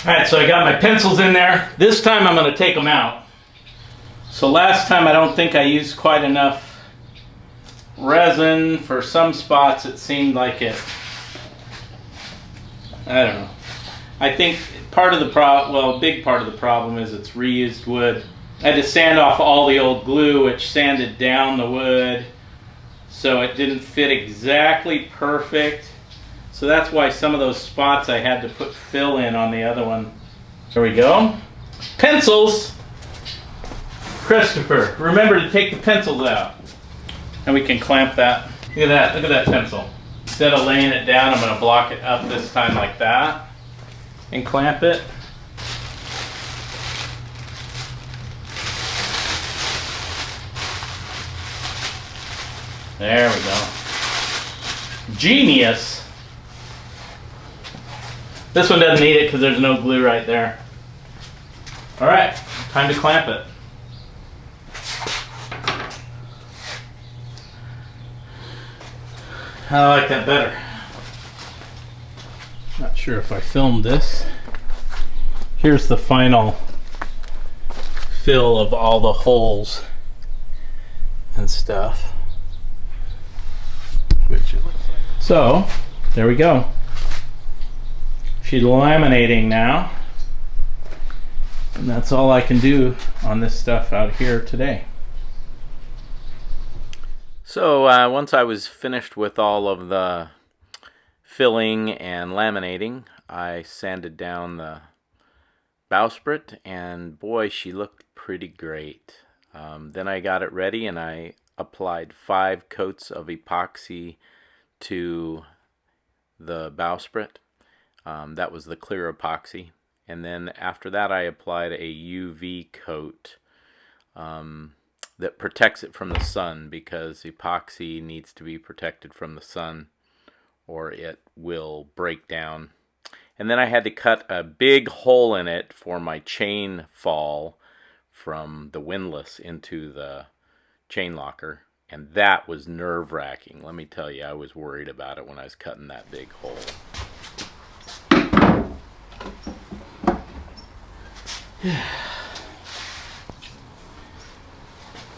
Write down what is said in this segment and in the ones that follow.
Alright, so I got my pencils in there. This time I'm going to take them out. So last time I don't think I used quite enough resin. For some spots it seemed like it, I don't know. I think part of the a big part of the problem is it's reused wood. I had to sand off all the old glue, which sanded down the wood, so it didn't fit exactly perfect. So that's why some of those spots I had to put fill in on the other one. There we go. Pencils! Christopher, remember to take the pencils out. And we can clamp that. Look at that pencil. Instead of laying it down, I'm going to block it up this time like that. And clamp it. There we go. Genius! This one doesn't need it because there's no glue right there. Alright, time to clamp it. I like that better. Not sure if I filmed this. Here's the final fill of all the holes and stuff. So, there we go. She's laminating now. And that's all I can do on this stuff out here today. So once I was finished with all of the filling and laminating, I sanded down the bowsprit, and boy, she looked pretty great. Then I got it ready and I applied 5 coats of epoxy to the bowsprit. That was the clear epoxy. And then after that I applied a UV coat that protects it from the sun, because epoxy needs to be protected from the sun or it will break down. And then I had to cut a big hole in it for my chain fall from the windlass into the chain locker. And that was nerve-wracking. Let me tell you, I was worried about it when I was cutting that big hole.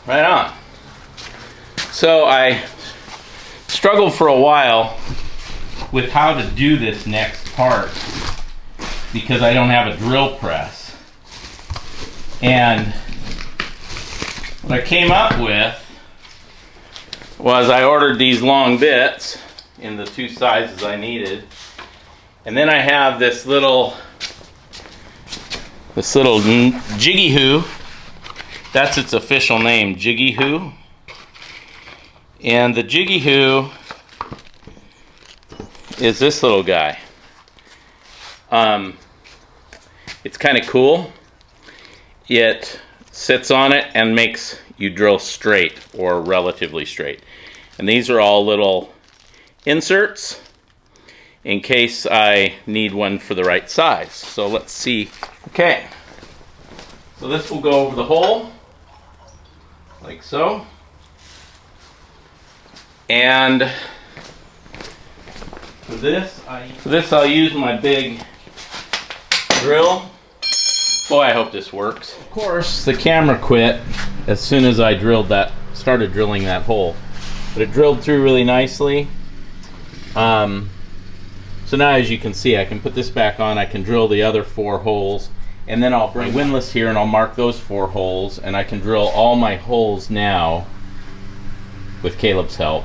Right on. So I struggled for a while with how to do this next part because I don't have a drill press. And what I came up with was I ordered these long bits in the 2 sizes I needed. And then I have this little Jiggy Hoo. That's its official name, Jiggy Hoo. And the Jiggy Hoo is this little guy. It's kind of cool. It sits on it and makes you drill straight, or relatively straight. And these are all little inserts in case I need one for the right size. So let's see. Okay, so this will go over the hole like so, and for this I'll use my big drill. Boy, I hope this works. Of course, the camera quit as soon as I started drilling that hole, but it drilled through really nicely. So now, as you can see, I can put this back on, I can drill the other 4 holes, and then I'll bring windlass here and I'll mark those 4 holes, and I can drill all my holes now with Caleb's help.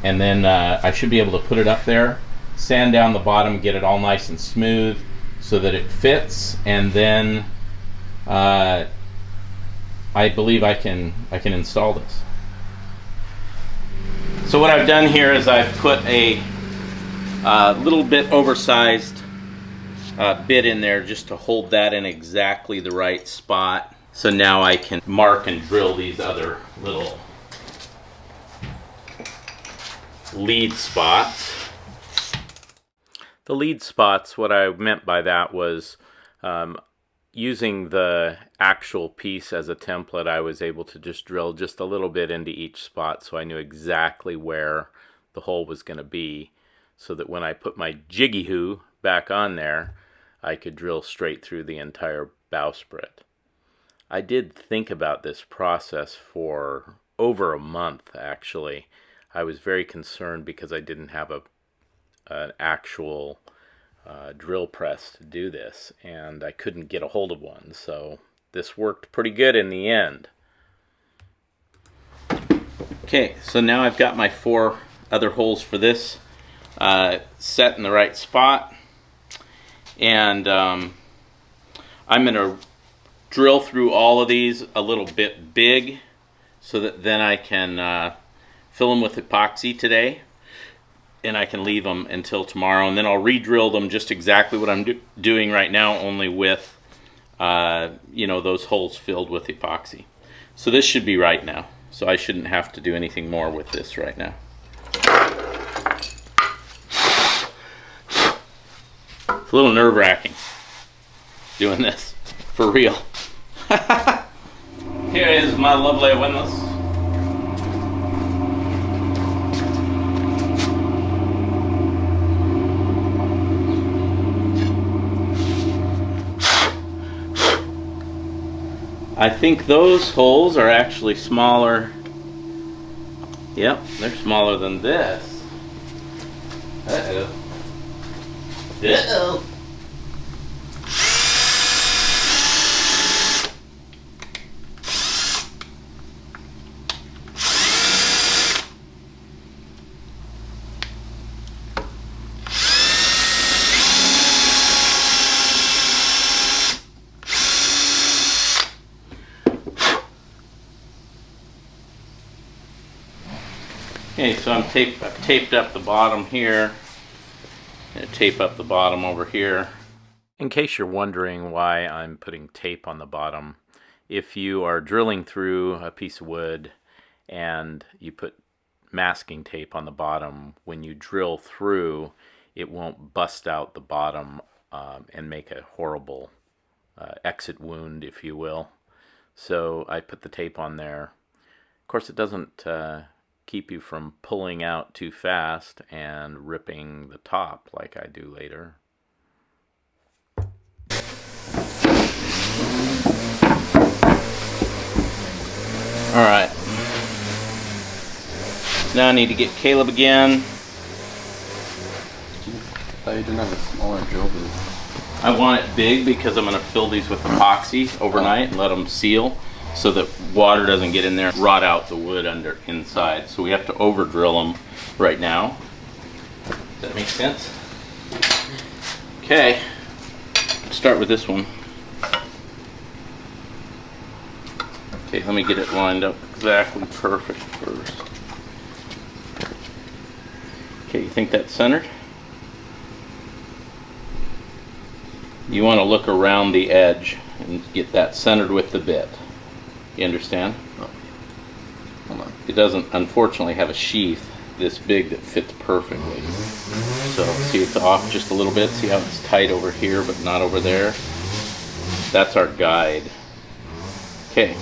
And then I should be able to put it up there, sand down the bottom, get it all nice and smooth so that it fits, and then I believe I can install this. So what I've done here is I've put a little bit oversized bit in there just to hold that in exactly the right spot. So now I can mark and drill these other little lead spots. The lead spots, what I meant by that was using the actual piece as a template, I was able to just drill just a little bit into each spot so I knew exactly where the hole was going to be, so that when I put my Jiggy Hoo back on there, I could drill straight through the entire bowsprit. I did think about this process for over a month, actually. I was very concerned because I didn't have an actual drill press to do this, and I couldn't get a hold of one, so this worked pretty good in the end. Okay, so now I've got my 4 other holes for this set in the right spot, and I'm going to drill through all of these a little bit big so that then I can fill them with epoxy today, and I can leave them until tomorrow, and then I'll re-drill them just exactly what I'm doing right now, only with those holes filled with epoxy. So this should be right now, so I shouldn't have to do anything more with this right now. It's a little nerve-wracking doing this for real. Here is my lovely windlass. I think those holes are actually smaller. Yep, they're smaller than this. Uh-oh. Uh-oh. Okay, so I've taped up the bottom here. I'm going to tape up the bottom over here. In case you're wondering why I'm putting tape on the bottom, if you are drilling through a piece of wood and you put masking tape on the bottom, when you drill through, it won't bust out the bottom and make a horrible exit wound, if you will. So I put the tape on there. Of course, it doesn't keep you from pulling out too fast and ripping the top like I do later. Alright. Now I need to get Caleb again. I didn't have a smaller drill bit. I want it big because I'm going to fill these with epoxy overnight and let them seal, so that water doesn't get in there and rot out the wood inside. So we have to over drill them right now. Does that make sense? Okay, let's start with this one. Okay, let me get it lined up exactly perfect first. Okay, you think that's centered? You want to look around the edge and get that centered with the bit. You understand? Oh. Hold on. It doesn't, unfortunately, have a sheath this big that fits perfectly. So see, it's off just a little bit. See how it's tight over here but not over there? That's our guide. Okay.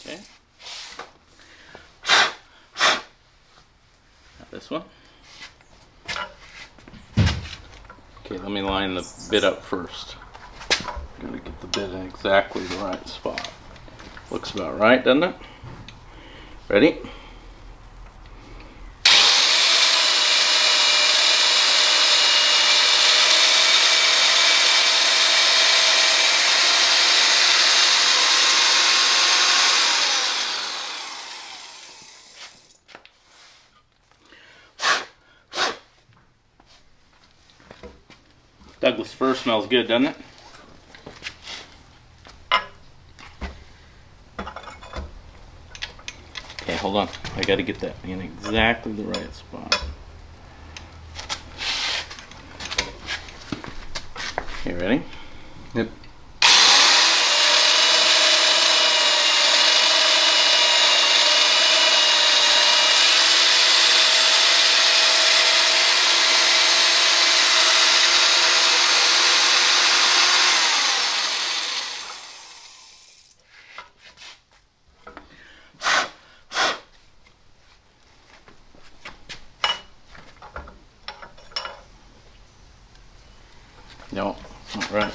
Okay. Now this one. Okay, let me line the bit up first. Gotta get the bit in exactly the right spot. Looks about right, doesn't it? Ready? Douglas fir smells good, doesn't it? Okay, hold on. I gotta get that in exactly the right spot. Okay, ready? Yep. No, it's not right.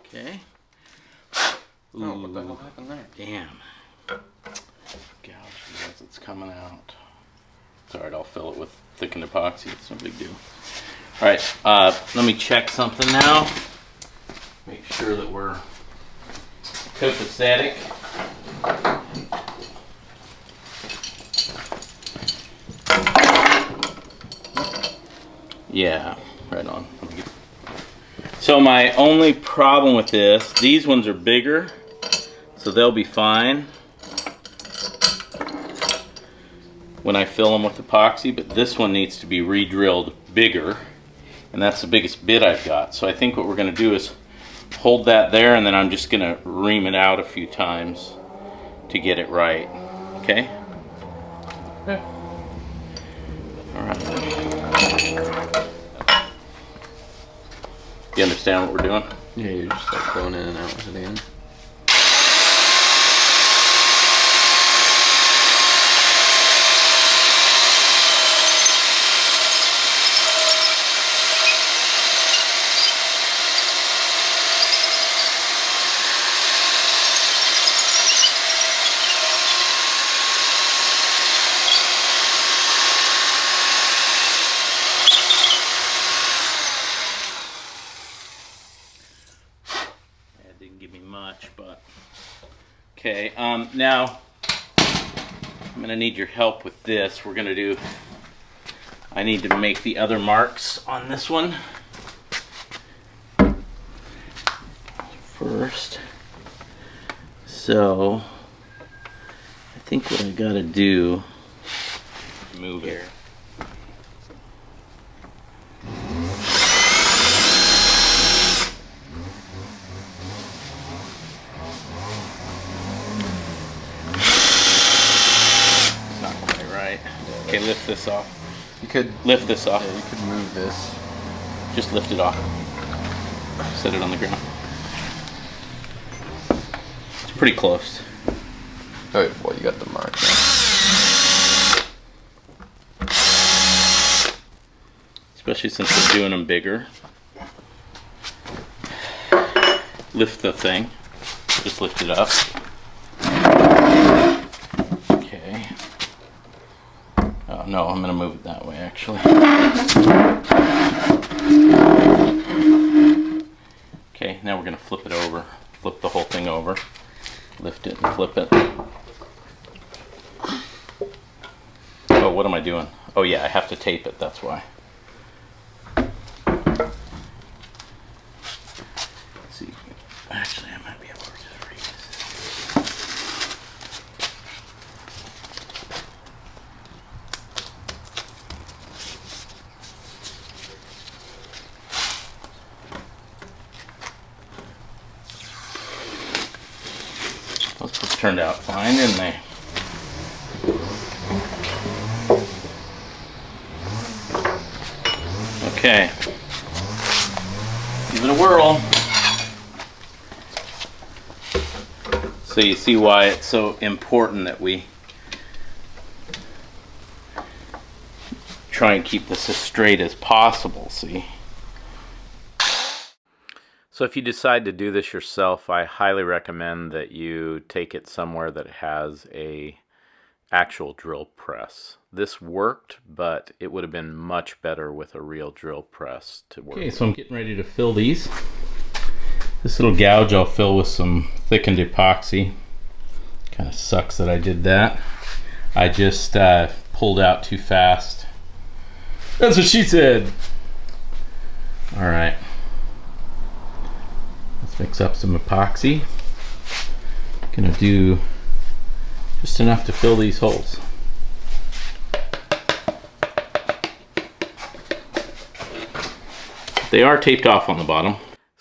Okay. Oh, what the hell happened there? Damn. Gouge as it's coming out. It's alright, I'll fill it with thickened epoxy. It's no big deal. Alright, let me check something now. Make sure that we're copacetic. Yeah, right on. So my only problem with this, these ones are bigger, so they'll be fine when I fill them with epoxy, but this one needs to be re-drilled bigger, and that's the biggest bit I've got. So I think what we're going to do is hold that there, and then I'm just going to ream it out a few times to get it right. Okay? Yeah. All right. You understand what we're doing? Yeah, you're just like going in and out with it again. But okay, now I'm gonna need your help with this. I need to make the other marks on this one first. So I think what I gotta do, move here. Okay, lift this off. You could lift this off. Yeah, you could move this. Just lift it off. Set it on the ground. It's pretty close. Oh, well, you got the mark now. Especially since we're doing them bigger. Lift the thing. Just lift it up. Okay. Oh no, I'm gonna move it that way actually. Okay, now we're gonna flip it over. Flip the whole thing over. Lift it and flip it. Oh, what am I doing? Oh yeah, I have to tape it, that's why. Let's see. Actually, I might be able to just read this. Those turned out fine, didn't they? Okay. Give it a whirl. So you see why it's so important that we try and keep this as straight as possible, see? So if you decide to do this yourself, I highly recommend that you take it somewhere that has a actual drill press. This worked, but it would have been much better with a real drill press to work. Okay, so I'm getting ready to fill these. This little gouge I'll fill with some thickened epoxy. Kind of sucks that I did that. I just pulled out too fast. That's what she said. All right. Let's mix up some epoxy. Gonna do just enough to fill these holes. They are taped off on the bottom.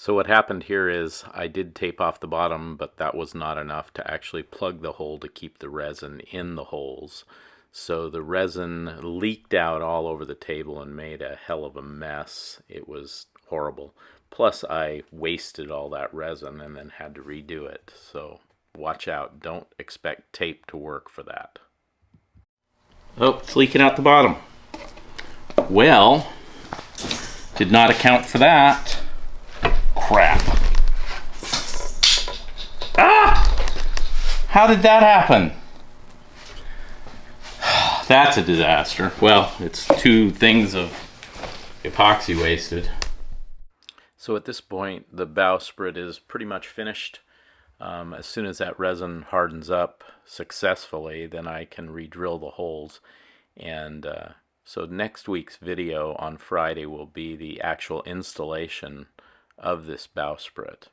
So what happened here is I did tape off the bottom, but that was not enough to actually plug the hole to keep the resin in the holes. So the resin leaked out all over the table and made a hell of a mess. It was horrible. Plus I wasted all that resin and then had to redo it. So watch out. Don't expect tape to work for that. Oh, it's leaking out the bottom. Well, did not account for that. Crap. Ah! How did that happen? That's a disaster. Well, it's 2 things of epoxy wasted. So at this point, the bowsprit is pretty much finished. As soon as that resin hardens up successfully, then I can re-drill the holes. And so next week's video on Friday will be the actual installation of this bowsprit.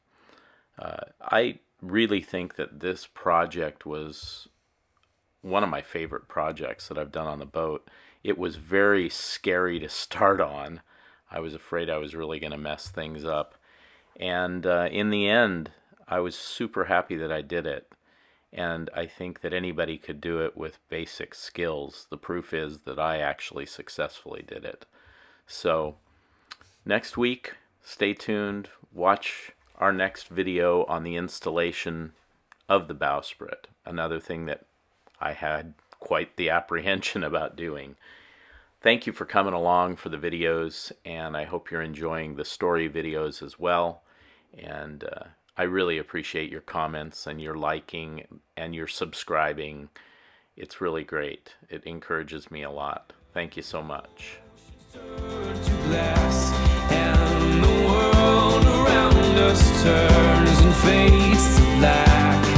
I really think that this project was one of my favorite projects that I've done on the boat. It was very scary to start on. I was afraid I was really going to mess things up. And in the end, I was super happy that I did it. And I think that anybody could do it with basic skills. The proof is that I actually successfully did it. So next week, stay tuned. Watch our next video on the installation of the bowsprit. Another thing that I had quite the apprehension about doing. Thank you for coming along for the videos, and I hope you're enjoying the story videos as well. And I really appreciate your comments and your liking and your subscribing. It's really great. It encourages me a lot. Thank you so much. And the world around us turns and fades to black.